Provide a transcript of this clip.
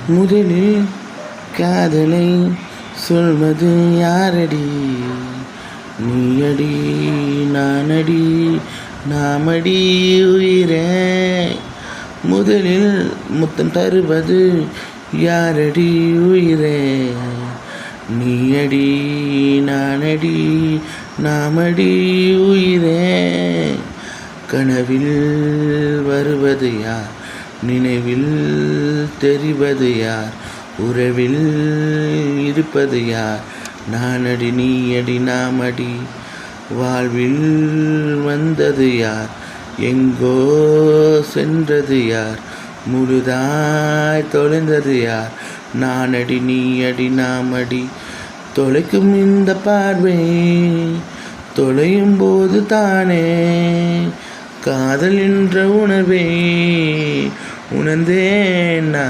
முதலில் காதலை சொல்வது யாரடி? நீயடி நானடி நாமடி உயிரே. முதலில் முத்தம் தருவது யாரடி உயிரே? நீயடி நானடி நாமடி உயிரே. கனவில் வருவது யார்? நினைவில் தெரிவது யார்? உறவில் இருப்பது யார்? நானடி நீயடி நாமடி. வாழ்வில் வந்தது யார்? எங்கோ சென்றது யார்? முழுதாய் தொலைந்தது யார்? நானடி நீயடி நாமடி. தொலைக்கும் இந்த பார்வை தொலையும் போது தானே காதல் என்ற உணர்வை உணர்ந்தேன் நான்.